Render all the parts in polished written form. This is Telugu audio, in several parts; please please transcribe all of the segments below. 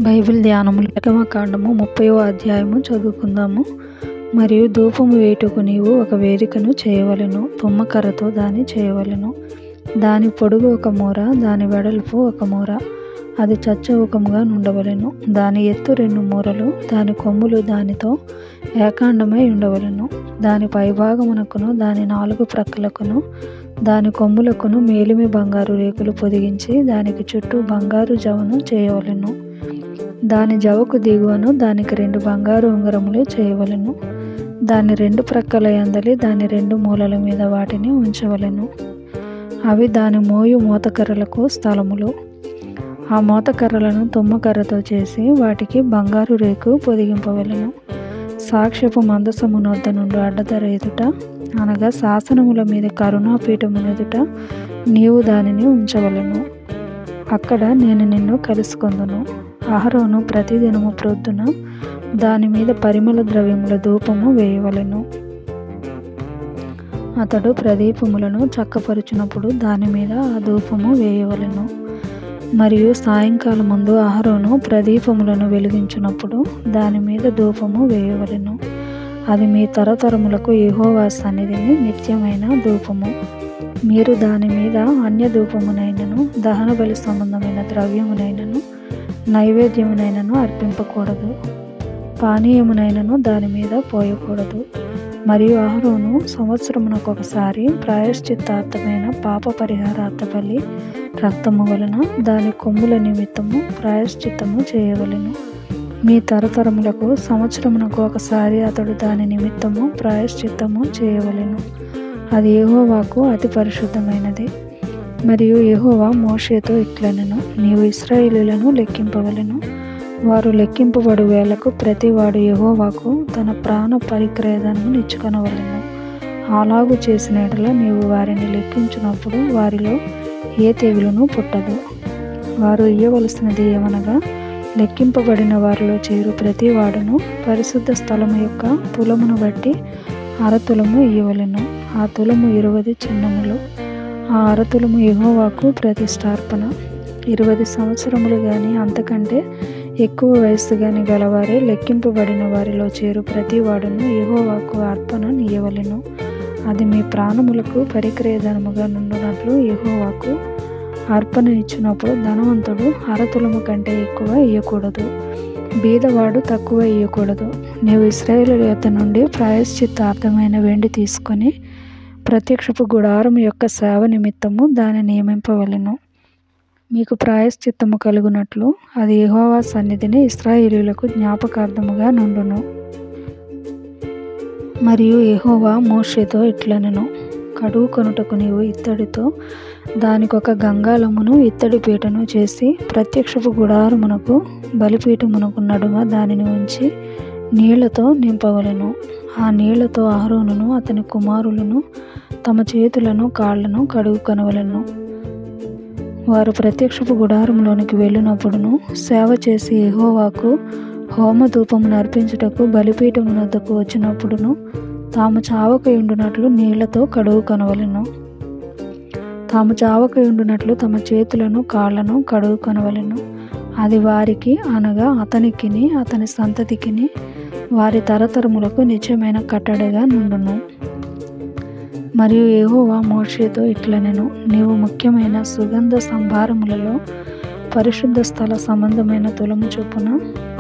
బైబిల్ ధ్యానములు నిర్గమకాండము 30వ అధ్యాయము చదువుకుందాము. మరియు ధూపము వేయుటకు నీవు ఒక వేదికను చేయవలెను. తుమ్మకర్రతో దాన్ని చేయవలెను. దాని పొడుగు ఒక మూర, దాని వెడల్పు ఒక మూర, అది చచ్చౌకముగా నుండవలెను. దాని ఎత్తు 2 మూరలు, దాని కొమ్ములు దానితో ఏకాండమై ఉండవలెను. దాని పైభాగమునకును దాని 4 ప్రక్కలకును దాని కొమ్ములకును మేలిమి బంగారు రేకులు పొదిగించి దానికి చుట్టూ బంగారు జవను చేయవలెను. దాని జవకు దిగువను దానికి 2 బంగారు ఉంగరములు చేయవలెను. దాని 2 ప్రక్కల యందలి దాని 2 మూలల మీద వాటిని ఉంచవలెను. అవి దాని మోయు మోతకర్రలకు స్థలములు. ఆ మోతకర్రలను తుమ్మకర్రతో చేసి వాటికి బంగారు రేకు పొదిగింపవలెను. సాక్ష్యపు మందసము నొద్ద నుండి అడ్డతెర ఎదుట, అనగా శాసనముల మీద కరుణాపీఠమునెదుట నీవు దానిని ఉంచవలెను. అక్కడ నేను నిన్ను కలుసుకొందును. అహరోను ప్రతిదినము ప్రొద్దున దాని మీద పరిమళ ద్రవ్యముల ధూపము వేయవలెను. అతడు ప్రదీపములను చక్కపరుచినప్పుడు దాని మీద ఆ ధూపము వేయవలెను. మరియు సాయంకాలమందు అహరోను ప్రదీపములను వెలిగించినప్పుడు దాని మీద ధూపము వేయవలెను. అది మీ తరతరములకు యెహోవా సన్నిధిని నిత్యమైన ధూపము. మీరు దాని మీద అన్య ధూపమునైనను దహన బలి సంబంధమైన ద్రవ్యమునైనను నైవేద్యమునైనను అర్పింపకూడదు. పానీయమునైనను దాని మీద పోయకూడదు. మరియు అహరోను సంవత్సరమునకొకసారి ప్రాయశ్చిత్తార్థమైన పాప పరిహారార్థ బలి రక్తము వలన దాని కొమ్ముల నిమిత్తము ప్రాయశ్చిత్తము చేయవలెను. మీ తరతరములకు సంవత్సరమునకు ఒకసారి అతడు దాని నిమిత్తము ప్రాయశ్చిత్తము చేయవలెను. అది యెహోవాకు అతి పరిశుద్ధమైనది. మరియు యెహోవా మోషేతో ఇట్లనెను, నీవు ఇశ్రాయేలీయులను లెక్కింపవలెను. వారు లెక్కింపబడు వేళకు ప్రతివాడు యెహోవాకు తన ప్రాణ పరిక్రయధనము నిచ్చుకొనవలెను. అలాగు చేసిన యెడల నీవు వారిని లెక్కించినప్పుడు వారిలో ఏ తెగులును పుట్టదు. వారు ఇయ్యవలసినది ఏమనగా, లెక్కింపబడిన వారిలో చేరు ప్రతివాడును పరిశుద్ధ స్థలము యొక్క తులమును బట్టి 1/2 తులము ఇయ్యవలెను. ఆ తులము 20 చిన్నములు. ఆ 1/2 తులము యెహోవాకు ప్రతిష్ఠార్పణ. 20 సంవత్సరములు గాని అంతకంటే ఎక్కువ వయస్సు గాని గలవారే లెక్కింపబడిన వారిలో చేరు ప్రతివాడును యెహోవాకు అర్పణ ఇయ్యవలెను. అది మీ ప్రాణములకు పరిక్రయధనముగా నుండునట్లు యెహోవాకు అర్పణ ఇచ్చినప్పుడు ధనవంతుడు 1/2 తులము కంటే ఎక్కువ ఇయ్యకూడదు, బీదవాడు తక్కువ ఇయ్యకూడదు. నీవు ఇశ్రాయేలీయుల యొద్ద నుండి ప్రాయశ్చిత్తార్థమైన వెండి తీసుకొని ప్రత్యక్షపు గుడారము యొక్క సేవ నిమిత్తము దాన్ని నియమింపవలెను. మీకు ప్రాయశ్చిత్తము కలుగునట్లు అది యెహోవా సన్నిధిని ఇశ్రాయేలీయులకు జ్ఞాపకార్థముగా నుండును. మరియు యెహోవా మోషేతో ఇట్లనెను, కడుగు కొనుటకు నీవు ఇత్తడితో దానికొక గంగాళమును ఇత్తడి పీటను చేసి ప్రత్యక్షపు గుడారమునకు బలిపీఠమునకు నడుమ దానిని ఉంచి నీళ్లతో నింపవలెను. ఆ నీళ్లతో అహరోనును అతని కుమారులను తమ చేతులను కాళ్లను కడుగుకొనవలెను. వారు ప్రత్యక్షపు గుడారములోనికి వెళ్ళినప్పుడును సేవ చేసి యెహోవాకు హోమ ధూపమును అర్పించుటకు బలిపీఠమునొద్దకు వచ్చినప్పుడును తాము చావకయుండునట్లు నీళ్లతో కడుగుకొనవలెను. తాము చావకయుండునట్లు తమ చేతులను కాళ్లను కడుగుకొనవలెను. అది వారికి, అనగా అతనికిని అతని సంతతికిని వారి తరతరములకు నిత్యమైన కట్టడగా నుండును. మరియు యెహోవా మోషేతో ఇట్లనెను, నీవు ముఖ్యమైన సుగంధ సంభారములలో పరిశుద్ధ స్థల సంబంధమైన తులము చొప్పున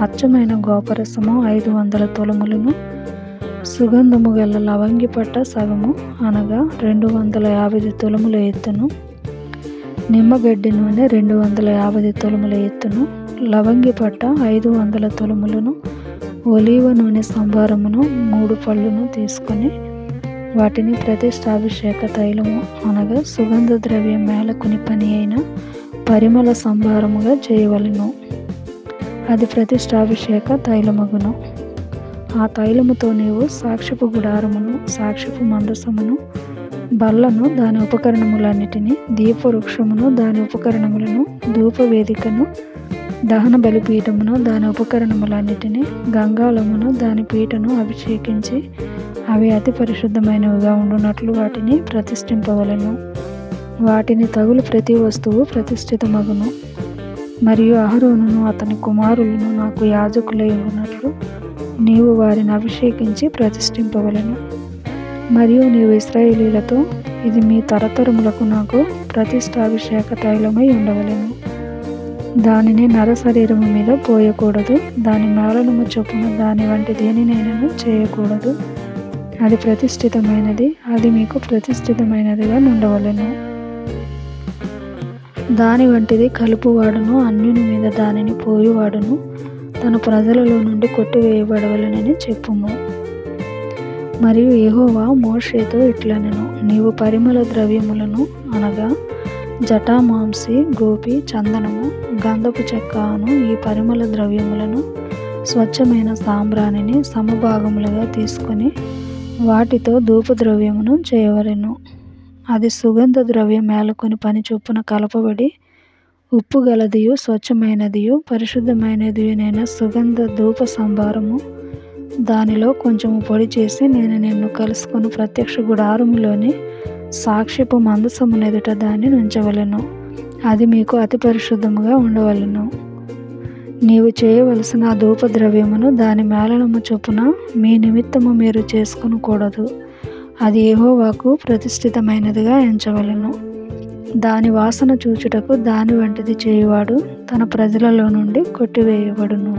అచ్చమైన గోపరసము 500 తులములను, సుగంధము గల లవంగి పట్ట సగము, అనగా 250 తులముల ఎత్తును, నిమ్మగడ్డి నూనె 250 తులముల ఎత్తును, లవంగి పట్ట 500 తులములను, ఒలీవ నూనె సంభారమును 3 పళ్ళును తీసుకొని వాటిని ప్రతిష్టాభిషేక తైలము, అనగా సుగంధ ద్రవ్య మేళకుని పని అయిన పరిమళ సంభారముగా చేయవలెను. అది ప్రతిష్టాభిషేక తైలమగును. ఆ తైలముతో నీవు సాక్ష్యపు గుడారమును, సాక్ష్యపు మందసమును, బల్లను దాని ఉపకరణములన్నిటినీ, దీపవృక్షమును దాని ఉపకరణములను, ధూపవేదికను, దహన బలిపీఠమును దాని ఉపకరణములన్నిటినీ, గంగాళమును దాని పీటను అభిషేకించి అవి అతి పరిశుద్ధమైనవిగా ఉండునట్లు వాటిని ప్రతిష్ఠింపవలెను. వాటిని తగులు ప్రతి వస్తువు ప్రతిష్ఠితమగును. మరియు అహరోనును అతని కుమారులను నాకు యాజకులై ఉన్నట్లు నీవు వారిని అభిషేకించి ప్రతిష్ఠింపవలెను. మరియు నీవు ఇశ్రాయేలీయులతో, ఇది మీ తరతరములకు నాకు ప్రతిష్ఠాభిషేక తైలమై ఉండవలెను. దానిని నరశరీరము మీద పోయకూడదు, దాని మేళనము చొప్పున దాని వంటి దేనినైనను చేయకూడదు. అది ప్రతిష్ఠితమైనది, అది మీకు ప్రతిష్ఠితమైనదిగా నుండవలెను. దాని వంటిది కలుపువాడును అన్యుని మీద దానిని పోయువాడును తన ప్రజలలో నుండి కొట్టివేయబడవలెనని చెప్పుము. మరియు యెహోవా మోషేతో ఇట్లనెను, నీవు పరిమళ ద్రవ్యములను అనగా జటామాంసి, గోపి, చందనము, గంధపు చెక్క అను ఈ పరిమళ ద్రవ్యములను స్వచ్ఛమైన సాంబ్రాణిని సమభాగములుగా తీసుకొని వాటితో ధూపద్రవ్యమును చేయవలెను. అది సుగంధ ద్రవ్యం మేలుకొని పని చొప్పున కలపబడి ఉప్పు గలదియు స్వచ్ఛమైనదియు పరిశుద్ధమైనదియునైన సుగంధ ధూప సంభారము. దానిలో కొంచెము పొడి చేసి నేను నిన్ను కలుసుకొని ప్రత్యక్ష గుడారములోని సాక్ష్యపు మందసమునెదుట దాన్ని ఉంచవలెను. అది మీకు అతి పరిశుద్ధముగా ఉండవలెను. నీవు చేయవలసిన ఆ ధూపద్రవ్యమును దాని మేళనము చొప్పున మీ నిమిత్తము మీరు చేసుకొనకూడదు. అది యెహోవాకు ప్రతిష్ఠితమైనదిగా ఎంచవలెను. దాని వాసన చూచుటకు దాని వంటిది చేయువాడు తన ప్రజలలో నుండి కొట్టివేయబడును.